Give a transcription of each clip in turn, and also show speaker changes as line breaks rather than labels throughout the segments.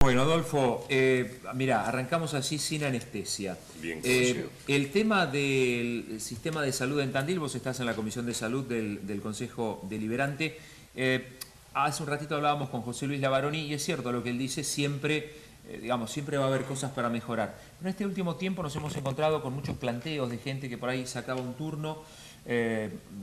Bueno, Adolfo, mira, arrancamos así sin anestesia.
Bien,
el tema del sistema de salud en Tandil, vos estás en la Comisión de Salud del Consejo Deliberante. Hace un ratito hablábamos con José Luis Lavaroni y es cierto lo que él dice, siempre, siempre va a haber cosas para mejorar. Pero en este último tiempo nos hemos encontrado con muchos planteos de gente que por ahí sacaba un turno,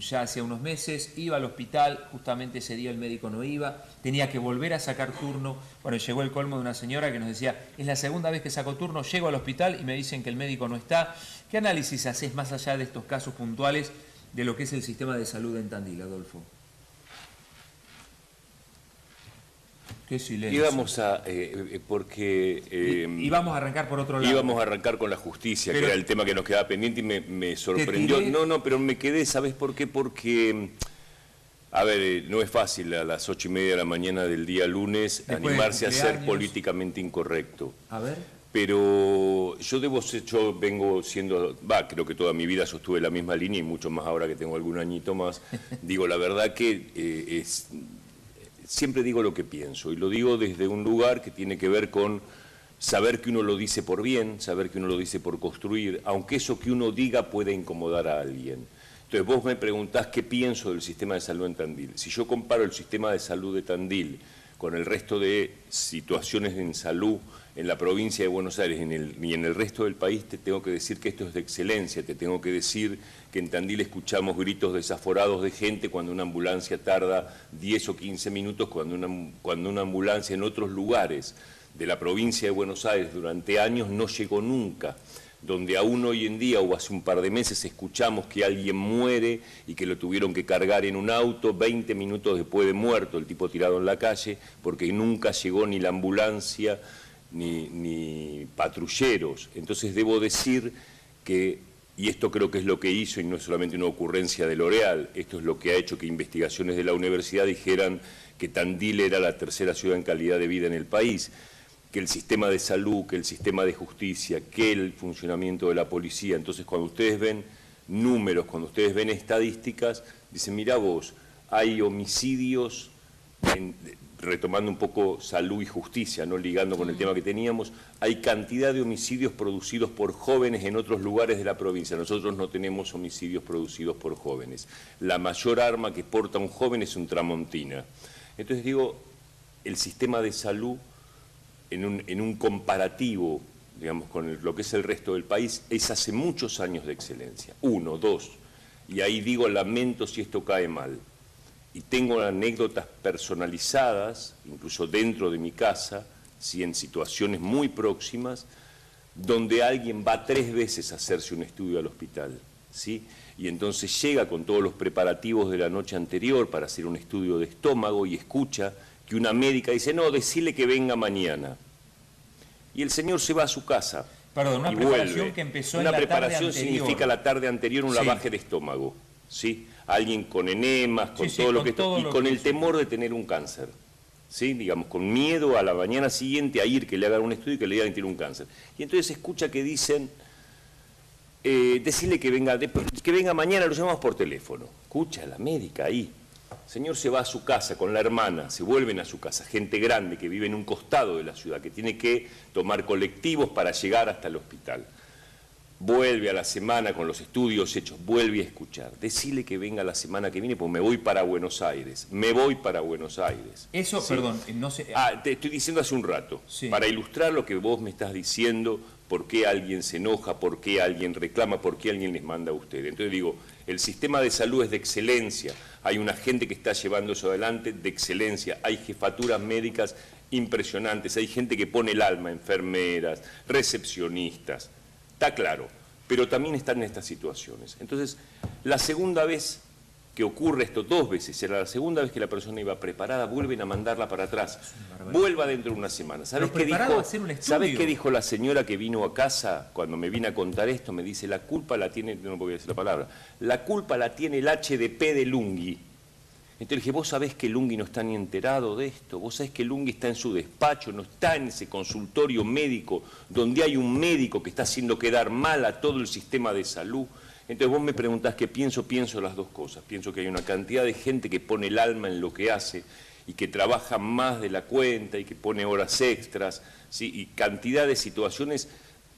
ya hace unos meses, iba al hospital, justamente ese día el médico no iba, tenía que volver a sacar turno. Bueno, llegó el colmo de una señora que nos decía, es la segunda vez que saco turno, llego al hospital y me dicen que el médico no está. ¿Qué análisis haces más allá de estos casos puntuales de lo que es el sistema de salud en Tandil, Adolfo? Qué silencio.
Íbamos a,
íbamos a arrancar por otro lado.
Íbamos a arrancar con la justicia, que era el tema que nos quedaba pendiente y me sorprendió. No, pero me quedé, ¿sabes por qué? Porque, a ver, no es fácil a las 8:30 de la mañana del día lunes animarse a ser políticamente incorrecto.
A ver.
Pero yo vengo siendo, creo que toda mi vida sostuve la misma línea y mucho más ahora que tengo algún añito más. Digo, la verdad que siempre digo lo que pienso y lo digo desde un lugar que tiene que ver con saber que uno lo dice por bien, saber que uno lo dice por construir, aunque eso que uno diga pueda incomodar a alguien. Entonces vos me preguntás qué pienso del sistema de salud en Tandil. Si yo comparo el sistema de salud de Tandil con el resto de situaciones en salud en la provincia de Buenos Aires y en el resto del país, te tengo que decir que esto es de excelencia, te tengo que decir que en Tandil escuchamos gritos desaforados de gente cuando una ambulancia tarda 10 o 15 minutos, cuando una ambulancia en otros lugares de la provincia de Buenos Aires durante años no llegó nunca, donde aún hoy en día o hace un par de meses escuchamos que alguien muere y que lo tuvieron que cargar en un auto 20 minutos después de muerto, el tipo tirado en la calle, porque nunca llegó ni la ambulancia ni patrulleros. Entonces debo decir que, y esto creo que es lo que hizo y no es solamente una ocurrencia de L'Oréal, esto es lo que ha hecho que investigaciones de la universidad dijeran que Tandil era la tercera ciudad en calidad de vida en el país, que el sistema de salud, que el sistema de justicia, que el funcionamiento de la policía. Entonces cuando ustedes ven números, cuando ustedes ven estadísticas, dicen, mirá vos, hay homicidios retomando un poco salud y justicia, no ligando con el tema que teníamos, hay cantidad de homicidios producidos por jóvenes en otros lugares de la provincia. Nosotros no tenemos homicidios producidos por jóvenes. La mayor arma que porta un joven es un tramontina. Entonces digo, el sistema de salud, en un comparativo, digamos, con lo que es el resto del país, es hace muchos años de excelencia. 1, 2, y ahí digo, lamento si esto cae mal. Y tengo anécdotas personalizadas, incluso dentro de mi casa, ¿sí?, en situaciones muy próximas, donde alguien va 3 veces a hacerse un estudio al hospital, ¿sí? Y entonces llega con todos los preparativos de la noche anterior para hacer un estudio de estómago y escucha que una médica dice, no, decile que venga mañana. Y el señor se va a su casa.
Perdón, una preparación que empezó en la tarde anterior. Una preparación
significa la tarde anterior un lavaje de estómago, ¿sí? Alguien con enemas, con todo lo que está, y con el temor de tener un cáncer, ¿sí? Digamos, con miedo a la mañana siguiente a ir, que le hagan un estudio y que le digan que tiene un cáncer. Y entonces escucha que dicen, decirle que venga mañana, lo llamamos por teléfono. Escucha a la médica ahí. El señor se va a su casa con la hermana, se vuelven a su casa, gente grande que vive en un costado de la ciudad, que tiene que tomar colectivos para llegar hasta el hospital. Vuelve a la semana con los estudios hechos, vuelve a escuchar. Decile que venga la semana que viene, pues me voy para Buenos Aires. Me voy para Buenos Aires.
Eso, ¿sí? Perdón, no sé.
Te estoy diciendo hace un rato,
sí,
para ilustrar lo que vos me estás diciendo, por qué alguien se enoja, por qué alguien reclama, por qué alguien les manda a ustedes. Entonces digo, el sistema de salud es de excelencia. Hay una gente que está llevando eso adelante de excelencia. Hay jefaturas médicas impresionantes. Hay gente que pone el alma, enfermeras, recepcionistas. Está claro, pero también están en estas situaciones. Entonces, la segunda vez que ocurre esto, 2 veces, era la segunda vez que la persona iba preparada, vuelven a mandarla para atrás. Vuelva dentro de una semana. ¿Sabes qué dijo la señora que vino a casa cuando me vine a contar esto? Me dice, la culpa la tiene, no voy a decir la palabra, la culpa la tiene el HDP de Lunghi. Entonces dije, vos sabés que Lunghi no está ni enterado de esto, vos sabés que Lunghi está en su despacho, no está en ese consultorio médico donde hay un médico que está haciendo quedar mal a todo el sistema de salud. Entonces vos me preguntás qué pienso las dos cosas. Pienso que hay una cantidad de gente que pone el alma en lo que hace y que trabaja más de la cuenta y que pone horas extras, ¿sí? Y cantidad de situaciones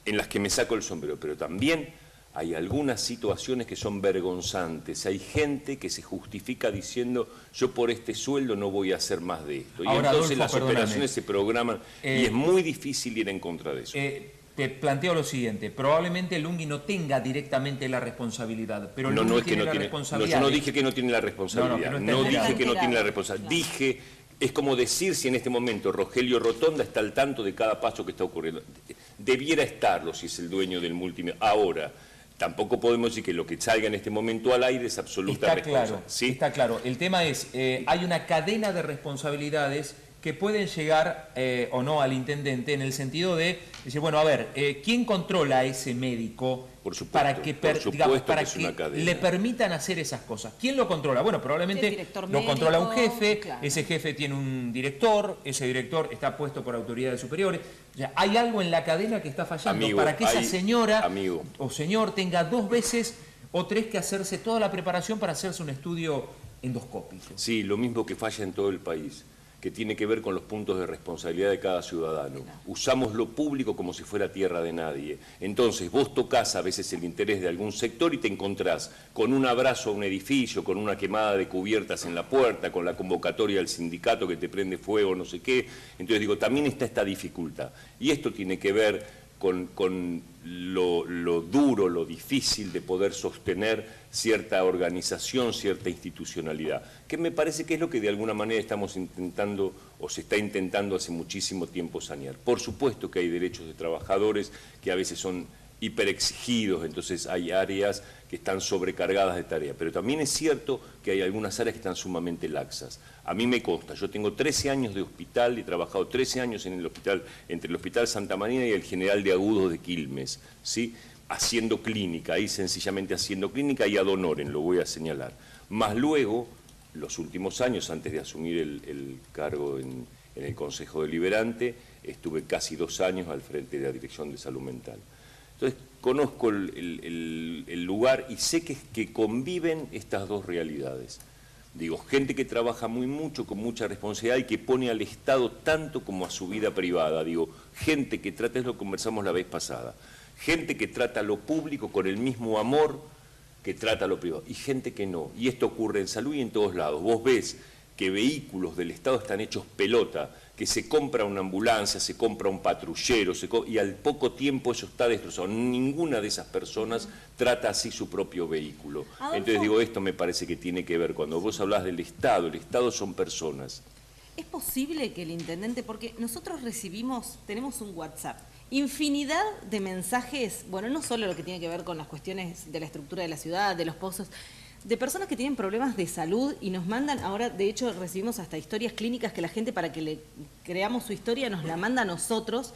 en las que me saco el sombrero, pero también hay algunas situaciones que son vergonzantes. Hay gente que se justifica diciendo, yo por este sueldo no voy a hacer más de esto. Y
ahora,
entonces
Adolfo,
las operaciones se programan y es muy difícil ir en contra de eso.
Te planteo lo siguiente, probablemente el UNGI no tenga directamente la responsabilidad, pero el
No,
UNGI
no es que
tiene
no
la
tiene,
responsabilidad.
yo no dije que no tiene la responsabilidad, no dije que no tiene la responsabilidad, dije, es como decir si en este momento Rogelio Rotonda está al tanto de cada paso que está ocurriendo. Debiera estarlo si es el dueño del multimedia. Ahora, tampoco podemos decir que lo que salga en este momento al aire es absoluta responsabilidad.
Claro,
¿Sí?
Está claro. El tema es, hay una cadena de responsabilidades que pueden llegar o no al intendente en el sentido de decir, bueno, a ver, ¿quién controla a ese médico para que, le permitan hacer esas cosas? ¿Quién lo controla? Bueno, probablemente lo controla un jefe, claro. Ese jefe tiene un director, ese director está puesto por autoridades superiores. O sea, hay algo en la cadena que está fallando para que esa señora o señor tenga 2 veces o 3 que hacerse toda la preparación para hacerse un estudio endoscópico.
Sí, lo mismo que falla en todo el país, que tiene que ver con los puntos de responsabilidad de cada ciudadano. Usamos lo público como si fuera tierra de nadie. Entonces, vos tocás a veces el interés de algún sector y te encontrás con un abrazo a un edificio, con una quemada de cubiertas en la puerta, con la convocatoria del sindicato que te prende fuego, no sé qué. Entonces, digo, también está esta dificultad. Y esto tiene que ver con lo duro, lo difícil de poder sostener cierta organización, cierta institucionalidad, que me parece que es lo que de alguna manera estamos intentando o se está intentando hace muchísimo tiempo sanear. Por supuesto que hay derechos de trabajadores que a veces son hiperexigidos, entonces hay áreas que están sobrecargadas de tareas, pero también es cierto que hay algunas áreas que están sumamente laxas. A mí me consta, yo tengo 13 años de hospital, he trabajado 13 años en el hospital, entre el Hospital Santa Marina y el General de Agudos de Quilmes, ¿sí? Haciendo clínica, ahí sencillamente haciendo clínica y ad honorem, lo voy a señalar. Más luego, los últimos años, antes de asumir el cargo en el Consejo Deliberante, estuve casi 2 años al frente de la Dirección de Salud Mental. Entonces, conozco el lugar y sé que conviven estas dos realidades. Digo, gente que trabaja muy mucho, con mucha responsabilidad y que pone al Estado tanto como a su vida privada. Digo, gente que trata, es lo que conversamos la vez pasada, gente que trata lo público con el mismo amor que trata lo privado, y gente que no. Y esto ocurre en salud y en todos lados. Vos ves que vehículos del Estado están hechos pelota, que se compra una ambulancia, se compra un patrullero, y al poco tiempo eso está destrozado. Ninguna de esas personas trata así su propio vehículo. Adolfo, entonces digo, esto me parece que tiene que ver, cuando vos hablás del Estado, el Estado son personas.
¿Es posible que el intendente, porque nosotros tenemos un WhatsApp, infinidad de mensajes, bueno, no solo lo que tiene que ver con las cuestiones de la estructura de la ciudad, de los pozos, de personas que tienen problemas de salud y nos mandan, ahora de hecho recibimos hasta historias clínicas que la gente, para que le creamos su historia, nos la manda a nosotros,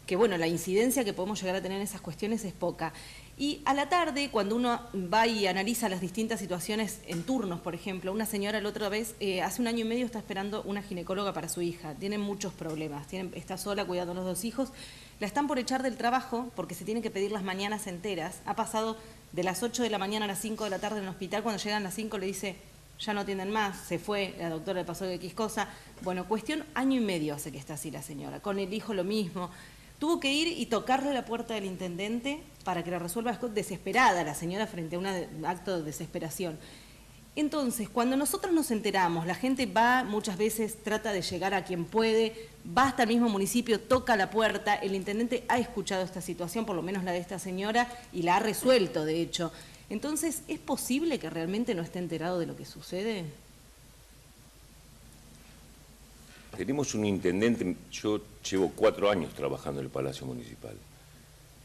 que bueno, la incidencia que podemos llegar a tener en esas cuestiones es poca. Y a la tarde, cuando uno va y analiza las distintas situaciones en turnos, por ejemplo, una señora la otra vez, hace 1 año y medio está esperando una ginecóloga para su hija, tiene muchos problemas, está sola cuidando a los 2 hijos, la están por echar del trabajo porque se tienen que pedir las mañanas enteras, ha pasado de las 8 de la mañana a las 5 de la tarde en el hospital, cuando llegan las 5 le dice, ya no atienden más, se fue, la doctora le pasó de X cosa. Bueno, cuestión 1 año y medio hace que está así la señora, con el hijo lo mismo. Tuvo que ir y tocarle la puerta del intendente para que la resuelva, desesperada la señora frente a un acto de desesperación. Entonces, cuando nosotros nos enteramos, la gente va, muchas veces trata de llegar a quien puede, va hasta el mismo municipio, toca la puerta, el intendente ha escuchado esta situación, por lo menos la de esta señora, y la ha resuelto, de hecho. Entonces, ¿es posible que realmente no esté enterado de lo que sucede?
Tenemos un intendente, yo llevo 4 años trabajando en el Palacio Municipal.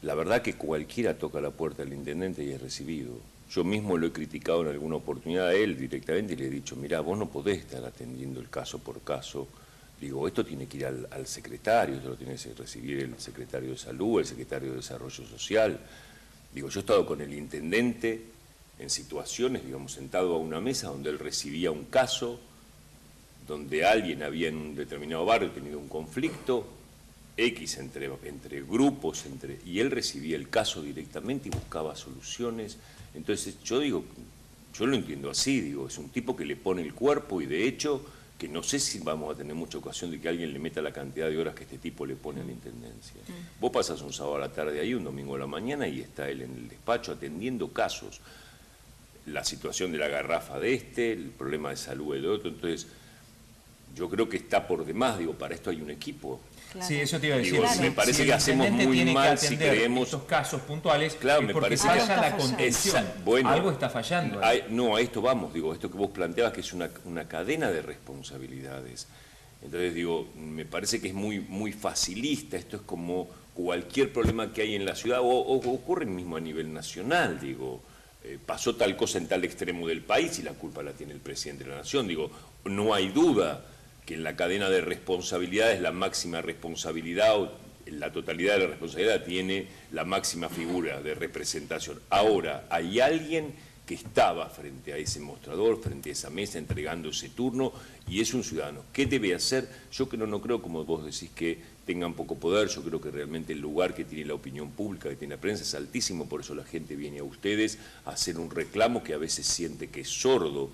La verdad que cualquiera toca la puerta del intendente y es recibido. Yo mismo lo he criticado en alguna oportunidad a él directamente y le he dicho, mirá, vos no podés estar atendiendo el caso por caso. Digo, esto tiene que ir al secretario, esto lo tiene que recibir el secretario de Salud, el secretario de Desarrollo Social. Digo, yo he estado con el intendente en situaciones, digamos, sentado a una mesa donde él recibía un caso, donde alguien había en un determinado barrio tenido un conflicto, X entre grupos, y él recibía el caso directamente y buscaba soluciones. Entonces yo digo, yo lo entiendo así, digo, es un tipo que le pone el cuerpo y de hecho que no sé si vamos a tener mucha ocasión de que alguien le meta la cantidad de horas que este tipo le pone a la Intendencia. Vos pasás un sábado a la tarde ahí, un domingo a la mañana, y está él en el despacho atendiendo casos. La situación de la garrafa de el problema de salud del otro. Entonces, yo creo que está por demás, digo, para esto hay un equipo.
Claro.
Sí, eso te iba a decir.
Digo, me parece que hacemos muy mal si creemos...
estos casos puntuales,
Claro, me
porque
parece
falla
que...
la contención.
Bueno,
algo está fallando.
No, a esto vamos, digo, esto que vos planteabas, que es una cadena de responsabilidades. Entonces, digo, me parece que es muy facilista, esto es como cualquier problema que hay en la ciudad, o ocurre mismo a nivel nacional, digo, pasó tal cosa en tal extremo del país y la culpa la tiene el presidente de la Nación, digo, no hay duda que en la cadena de responsabilidades la máxima responsabilidad o la totalidad de la responsabilidad tiene la máxima figura de representación. Ahora, hay alguien que estaba frente a ese mostrador, frente a esa mesa, entregando ese turno, y es un ciudadano. ¿Qué debe hacer? Yo no creo, como vos decís, que tengan poco poder. Yo creo que realmente el lugar que tiene la opinión pública, que tiene la prensa, es altísimo. Por eso la gente viene a ustedes a hacer un reclamo que a veces siente que es sordo.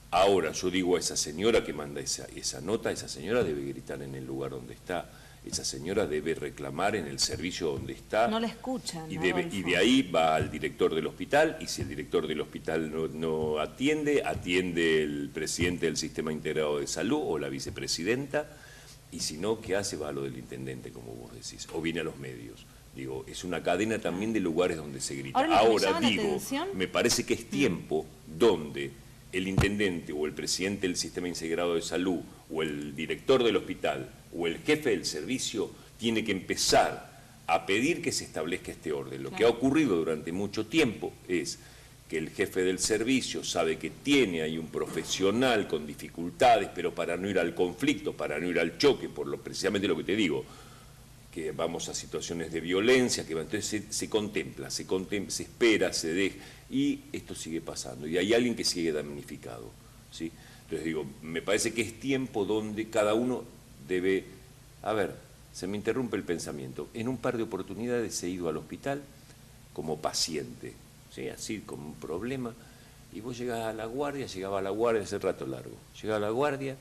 Ahora, yo digo a esa señora que manda esa nota, esa señora debe gritar en el lugar donde está. Esa señora debe reclamar en el servicio donde está.
No la escuchan.
Y de ahí va al director del hospital, y si el director del hospital no atiende el presidente del Sistema Integrado de Salud o la vicepresidenta, y si no, ¿qué hace? Va a lo del intendente, como vos decís, o viene a los medios. Digo, es una cadena también de lugares donde se grita. Ahora digo, me parece que es tiempo donde el intendente o el presidente del Sistema Integrado de Salud o el director del hospital o el jefe del servicio tiene que empezar a pedir que se establezca este orden. Lo que ha ocurrido durante mucho tiempo es que el jefe del servicio sabe que tiene ahí un profesional con dificultades, pero para no ir al conflicto, para no ir al choque, precisamente lo que te digo, que vamos a situaciones de violencia, que entonces se contempla, se espera, se deja, y esto sigue pasando, y hay alguien que sigue damnificado, ¿sí? Entonces digo, me parece que es tiempo donde cada uno debe, a ver, se me interrumpe el pensamiento, en un par de oportunidades he ido al hospital como paciente, ¿sí? Así como un problema, y vos llegaba a la guardia hace rato largo, llegaba a la guardia,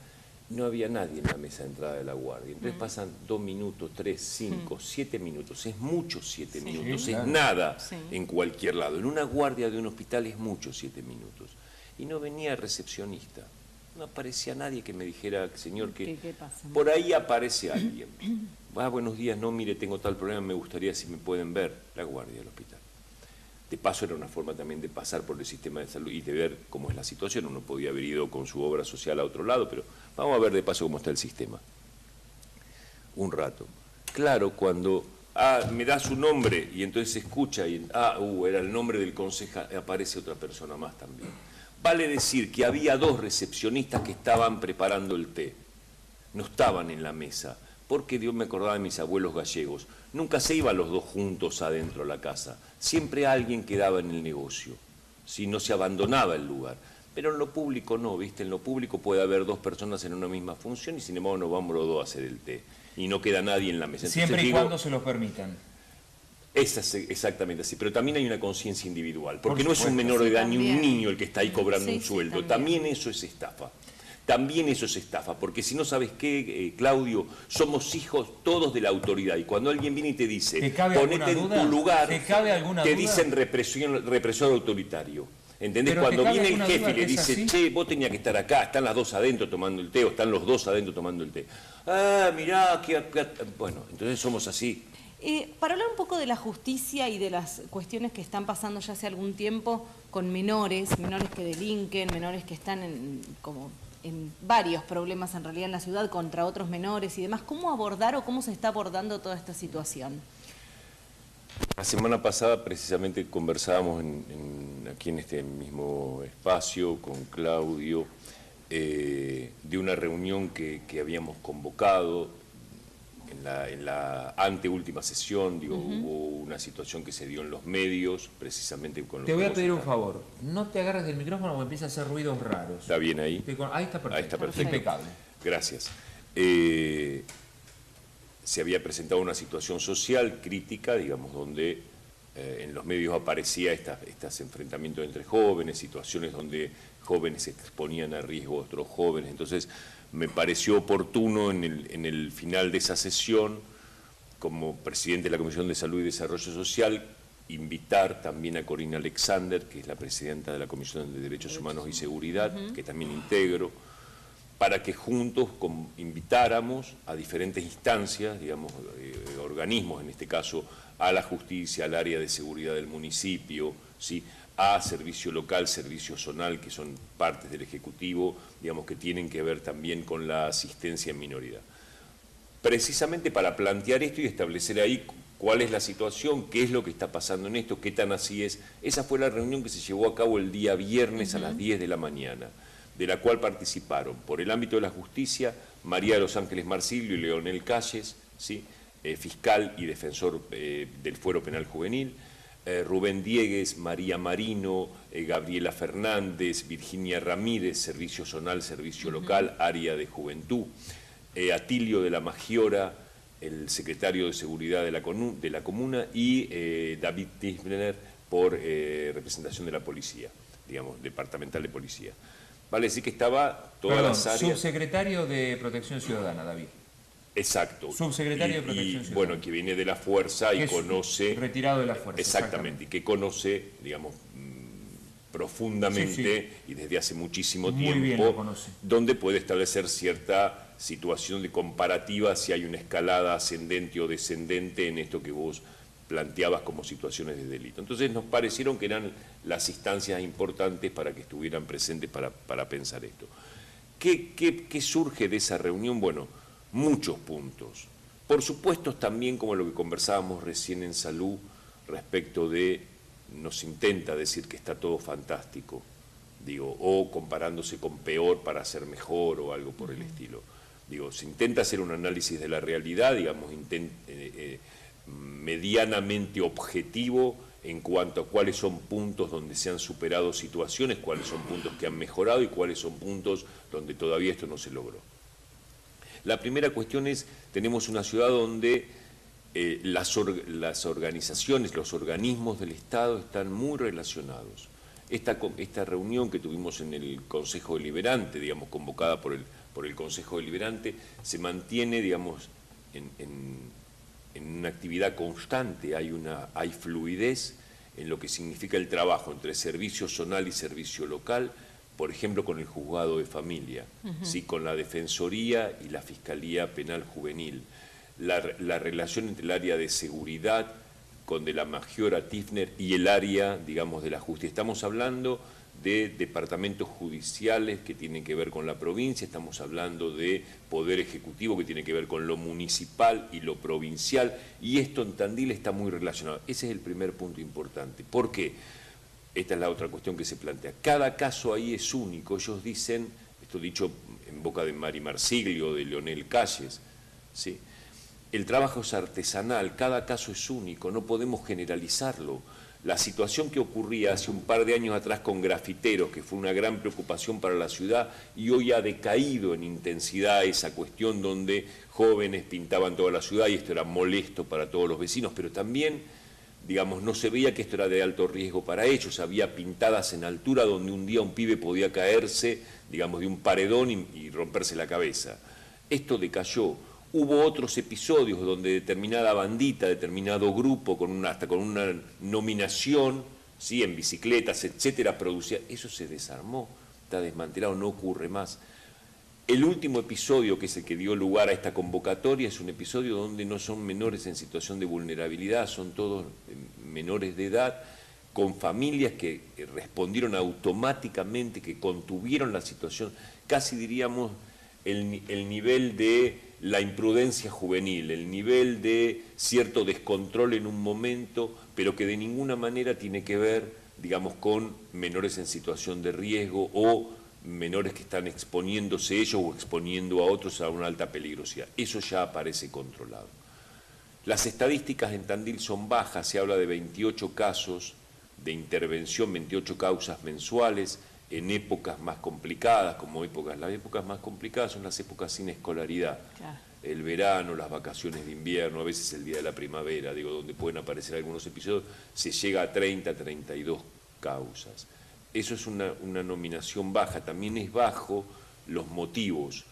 no había nadie en la mesa de entrada de la guardia. Entonces pasan 2 minutos, 3, 5, 7 minutos. Es mucho 7 minutos, es nada en cualquier lado. En una guardia de un hospital es mucho 7 minutos. Y no venía recepcionista. No aparecía nadie que me dijera, señor, que
¿Qué pasa?
Por ahí aparece alguien. Buenos días, no, mire, tengo tal problema, me gustaría si me pueden ver. La guardia del hospital. De paso era una forma también de pasar por el sistema de salud y de ver cómo es la situación. Uno podía haber ido con su obra social a otro lado, pero vamos a ver de paso cómo está el sistema. Un rato. Claro, cuando me da su nombre y entonces se escucha y era el nombre del concejal, aparece otra persona más también. Vale decir que había 2 recepcionistas que estaban preparando el té. No estaban en la mesa, porque Dios me acordaba de mis abuelos gallegos. Nunca se iban los 2 juntos adentro de la casa. Siempre alguien quedaba en el negocio, si no se abandonaba el lugar. Pero en lo público no, ¿viste? En lo público puede haber 2 personas en una misma función y sin embargo nos vamos los 2 a hacer el té. Y no queda nadie en la mesa. Entonces,
siempre y cuando se los permitan.
Es exactamente así, pero también hay una conciencia individual, porque no es un menor de edad ni un niño el que está ahí cobrando un sueldo. También eso es estafa. También eso es estafa, porque si no sabes qué, Claudio, somos hijos todos de la autoridad. Y cuando alguien viene y te dice, ponete en tu lugar, te dicen represor autoritario. ¿Entendés? Cuando viene el jefe y le dice, che, vos tenías que estar acá, están las 2 adentro tomando el té, o están los 2 adentro tomando el té. Mirá, bueno, entonces somos así.
Para hablar un poco de la justicia y de las cuestiones que están pasando ya hace algún tiempo con menores que delinquen, menores que están en varios problemas en realidad en la ciudad contra otros menores y demás, ¿cómo abordar o cómo se está abordando toda esta situación?
La semana pasada precisamente conversábamos aquí en este mismo espacio con Claudio de una reunión que habíamos convocado en la anteúltima sesión. Digo, hubo una situación que se dio en los medios, precisamente con los...
Te voy a pedir un favor, no te agarres del micrófono o empiezas a hacer ruidos raros.
¿Está bien ahí?
Ahí está perfecto.
Ahí está perfecto.
Impecable.
Gracias. Se había presentado una situación social crítica, digamos, donde en los medios aparecía estos enfrentamientos entre jóvenes, situaciones donde jóvenes se exponían a riesgo a otros jóvenes. Entonces, me pareció oportuno en el final de esa sesión, como presidente de la Comisión de Salud y Desarrollo Social, invitar también a Corina Alexander, que es la presidenta de la Comisión de Derechos Humanos y Seguridad, que también integro, para que juntos invitáramos a diferentes instancias, digamos, organismos, en este caso a la justicia, al área de seguridad del municipio, ¿sí?, a servicio local, servicio zonal, que son partes del Ejecutivo, digamos, que tienen que ver también con la asistencia en minoridad. Precisamente para plantear esto y establecer ahí cuál es la situación, qué es lo que está pasando en esto, qué tan así es. Esa fue la reunión que se llevó a cabo el día viernes a las 10 de la mañana, de la cual participaron, por el ámbito de la justicia, María de los Ángeles Marsilio y Leonel Calles, ¿sí?, fiscal y defensor del Fuero Penal Juvenil, Rubén Diegues, María Marino, Gabriela Fernández, Virginia Ramírez, Servicio Zonal, Servicio Local, Área de Juventud, Atilio de la Magiora, el secretario de Seguridad de la Comuna, y David Tisbner por representación de la Policía, digamos, Departamental de Policía. Vale decir que estaba todas las áreas...
Subsecretario de Protección Ciudadana, David.
Exacto.
Subsecretario de Protección Ciudadana.
Bueno, que viene de la Fuerza y conoce...
Retirado de la Fuerza.
Exactamente, y que conoce, digamos, profundamente y desde hace muchísimo tiempo, donde puede establecer cierta situación de comparativa si hay una escalada ascendente o descendente en esto que vos planteabas como situaciones de delito. Entonces nos parecieron que eran las instancias importantes para que estuvieran presentes para pensar esto. ¿Qué surge de esa reunión? Bueno, muchos puntos. Por supuesto también, como lo que conversábamos recién en salud, respecto de, nos intenta decir que está todo fantástico, digo, o comparándose con peor para hacer mejor o algo por el estilo. Digo, se intenta hacer un análisis de la realidad, digamos, medianamente objetivo en cuanto a cuáles son puntos donde se han superado situaciones, cuáles son puntos que han mejorado y cuáles son puntos donde todavía esto no se logró. La primera cuestión es, tenemos una ciudad donde las organizaciones, los organismos del Estado están muy relacionados. Esta reunión que tuvimos en el Consejo Deliberante, digamos, convocada por el Consejo Deliberante, se mantiene, digamos, en una actividad constante, hay fluidez en lo que significa el trabajo entre servicio zonal y servicio local, por ejemplo, con el juzgado de familia, ¿sí?, con la Defensoría y la Fiscalía Penal Juvenil, la relación entre el área de seguridad con de la Magiora Tifner y el área, digamos, de la justicia. Estamos hablando de departamentos judiciales que tienen que ver con la provincia, estamos hablando de poder ejecutivo que tiene que ver con lo municipal y lo provincial, y esto en Tandil está muy relacionado. Ese es el primer punto importante. ¿Por qué? Esta es la otra cuestión que se plantea. Cada caso ahí es único. Ellos dicen, esto dicho en boca de Mari Marsiglio, de Leonel Calles, ¿sí?, el trabajo es artesanal, cada caso es único, no podemos generalizarlo. La situación que ocurría hace un par de años atrás con grafiteros, que fue una gran preocupación para la ciudad, y hoy ha decaído en intensidad esa cuestión donde jóvenes pintaban toda la ciudad y esto era molesto para todos los vecinos, pero también, digamos, no se veía que esto era de alto riesgo para ellos, había pintadas en altura donde un día un pibe podía caerse, digamos, de un paredón y romperse la cabeza. Esto decayó. Hubo otros episodios donde determinada bandita, determinado grupo, hasta con una nominación, ¿sí?, en bicicletas, etcétera, producía. Eso se desarmó, está desmantelado, no ocurre más. El último episodio, que es el que dio lugar a esta convocatoria, es un episodio donde no son menores en situación de vulnerabilidad, son todos menores de edad, con familias que respondieron automáticamente, que contuvieron la situación, casi diríamos el nivel de la imprudencia juvenil, el nivel de cierto descontrol en un momento, pero que de ninguna manera tiene que ver, digamos, con menores en situación de riesgo o menores que están exponiéndose ellos o exponiendo a otros a una alta peligrosidad. Eso ya aparece controlado. Las estadísticas en Tandil son bajas, se habla de 28 casos de intervención, 28 causas mensuales, en épocas más complicadas, las épocas más complicadas son las épocas sin escolaridad, claro. El verano, las vacaciones de invierno, a veces el día de la primavera, digo, donde pueden aparecer algunos episodios, se llega a 30, 32 causas. Eso es una nominación baja, también es bajo los motivos.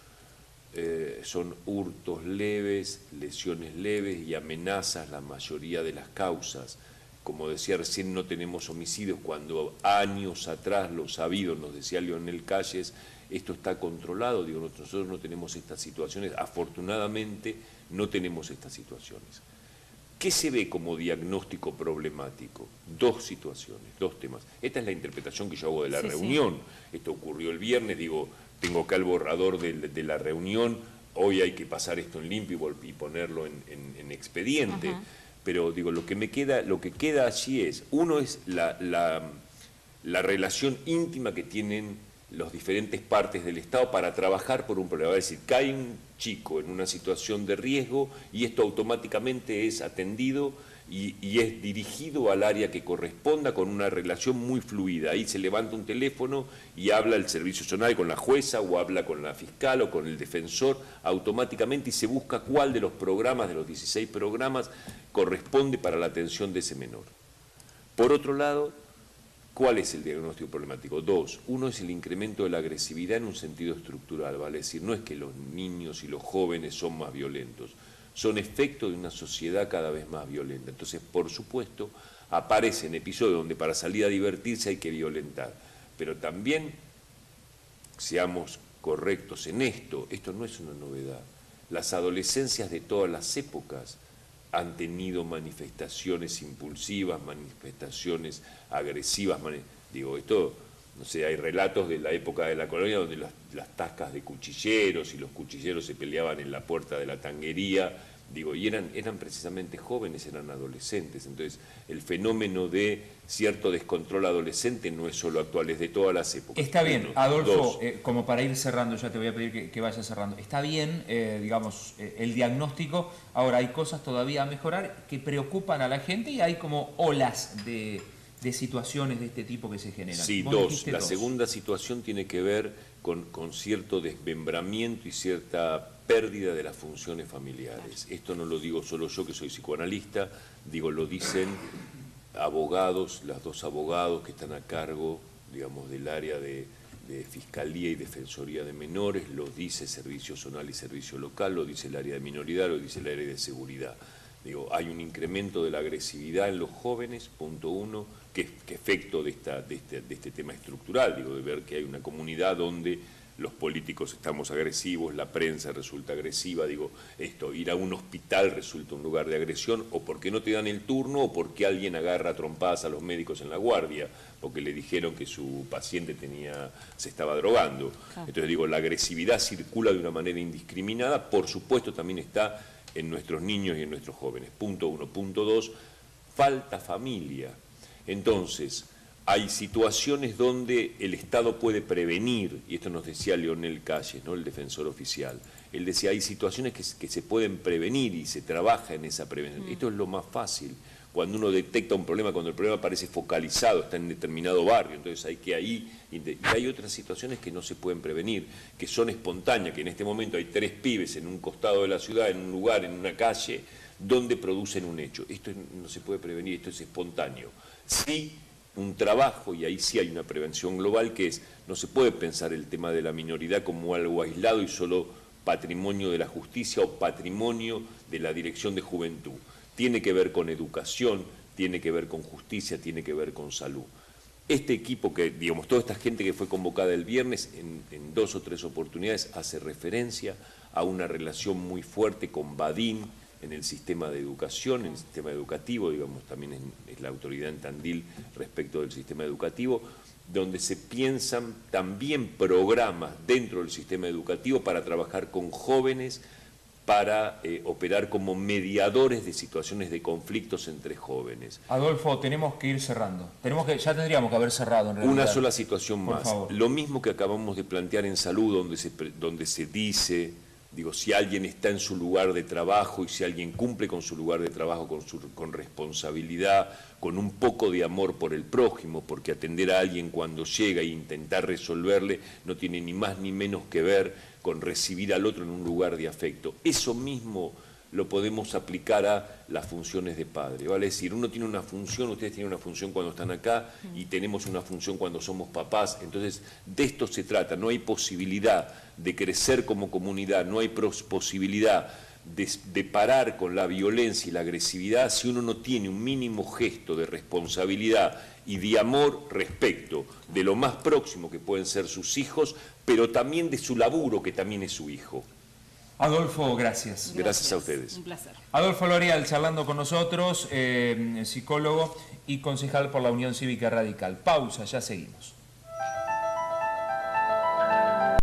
son hurtos leves, lesiones leves y amenazas la mayoría de las causas. Como decía recién, no tenemos homicidios, cuando años atrás lo sabido, nos decía Leonel Calles, esto está controlado. Digo, nosotros no tenemos estas situaciones, afortunadamente no tenemos estas situaciones. ¿Qué se ve como diagnóstico problemático? Dos situaciones, dos temas. Esta es la interpretación que yo hago de la reunión. Esto ocurrió el viernes, digo, tengo acá el borrador de la reunión, hoy hay que pasar esto en limpio y ponerlo en expediente. Pero digo, lo que queda allí es, uno es la relación íntima que tienen las diferentes partes del Estado para trabajar por un problema. Es decir, cae un chico en una situación de riesgo y esto automáticamente es atendido y es dirigido al área que corresponda con una relación muy fluida. Ahí se levanta un teléfono y habla el servicio zonal con la jueza o habla con la fiscal o con el defensor automáticamente y se busca cuál de los programas, de los 16 programas, corresponde para la atención de ese menor. Por otro lado, ¿cuál es el diagnóstico problemático? Dos, uno es el incremento de la agresividad en un sentido estructural, ¿vale? Es decir, no es que los niños y los jóvenes son más violentos, son efecto de una sociedad cada vez más violenta. Entonces, por supuesto, aparecen episodios donde para salir a divertirse hay que violentar, pero también, seamos correctos en esto no es una novedad. Las adolescencias de todas las épocas han tenido manifestaciones impulsivas, manifestaciones agresivas, digo, esto, no sé, hay relatos de la época de la colonia donde las tascas de cuchilleros y los cuchilleros se peleaban en la puerta de la tanguería, digo, y eran precisamente jóvenes, eran adolescentes. Entonces, el fenómeno de cierto descontrol adolescente no es solo actual, es de todas las épocas.
Está bien, Adolfo, como para ir cerrando, ya te voy a pedir que vayas cerrando. Está bien, digamos, el diagnóstico. Ahora, hay cosas todavía a mejorar que preocupan a la gente y hay como olas de situaciones de este tipo que se generan.
Sí, dos. La segunda situación tiene que ver con cierto desmembramiento y cierta pérdida de las funciones familiares. Esto no lo digo solo yo, que soy psicoanalista, digo, lo dicen abogados, los dos abogados que están a cargo, digamos, del área de Fiscalía y Defensoría de Menores, lo dice Servicio Zonal y Servicio Local, lo dice el área de minoridad, lo dice el área de seguridad. Digo, hay un incremento de la agresividad en los jóvenes, punto uno, que efecto de este tema estructural, digo, de ver que hay una comunidad donde los políticos estamos agresivos, la prensa resulta agresiva, digo, ir a un hospital resulta un lugar de agresión, o porque no te dan el turno, o porque alguien agarra a trompadas a los médicos en la guardia, porque le dijeron que su paciente se estaba drogando. Entonces digo, la agresividad circula de una manera indiscriminada, por supuesto también está en nuestros niños y en nuestros jóvenes. Punto uno. Punto dos, falta familia. Entonces, hay situaciones donde el Estado puede prevenir, y esto nos decía Leonel Calles, ¿no?, el defensor oficial. Él decía, hay situaciones que se pueden prevenir y se trabaja en esa prevención. Esto es lo más fácil. Cuando uno detecta un problema, cuando el problema parece focalizado, está en determinado barrio, entonces hay que y hay otras situaciones que no se pueden prevenir, que son espontáneas, que en este momento hay 3 pibes en un costado de la ciudad, en un lugar, en una calle, donde producen un hecho. Esto no se puede prevenir, esto es espontáneo. Sí, un trabajo, y ahí sí hay una prevención global, que es, no se puede pensar el tema de la minoridad como algo aislado y solo patrimonio de la justicia o patrimonio de la Dirección de Juventud. Tiene que ver con educación, tiene que ver con justicia, tiene que ver con salud. Este equipo que, digamos, toda esta gente que fue convocada el viernes, en 2 o 3 oportunidades, hace referencia a una relación muy fuerte con Badin en el sistema de educación, en el sistema educativo, digamos, también es la autoridad en Tandil respecto del sistema educativo, donde se piensan también programas dentro del sistema educativo para trabajar con jóvenes, para operar como mediadores de situaciones de conflictos entre jóvenes.
Adolfo, tenemos que ir cerrando. Ya tendríamos que haber cerrado en realidad.
Una sola situación más.
Por favor.
Lo mismo que acabamos de plantear en salud, donde se dice, digo, si alguien está en su lugar de trabajo y si alguien cumple con su lugar de trabajo con responsabilidad, con un poco de amor por el prójimo, porque atender a alguien cuando llega e intentar resolverle no tiene ni más ni menos que ver con recibir al otro en un lugar de afecto. Eso mismo lo podemos aplicar a las funciones de padre, ¿vale? Es decir, uno tiene una función, ustedes tienen una función cuando están acá y tenemos una función cuando somos papás, entonces de esto se trata, no hay posibilidad de crecer como comunidad, no hay posibilidad de parar con la violencia y la agresividad si uno no tiene un mínimo gesto de responsabilidad y de amor respecto de lo más próximo que pueden ser sus hijos, pero también de su laburo que también es su hijo.
Adolfo, gracias.
Gracias a ustedes.
Un placer.
Adolfo L'Oreal charlando con nosotros, psicólogo y concejal por la Unión Cívica Radical. Pausa, ya seguimos.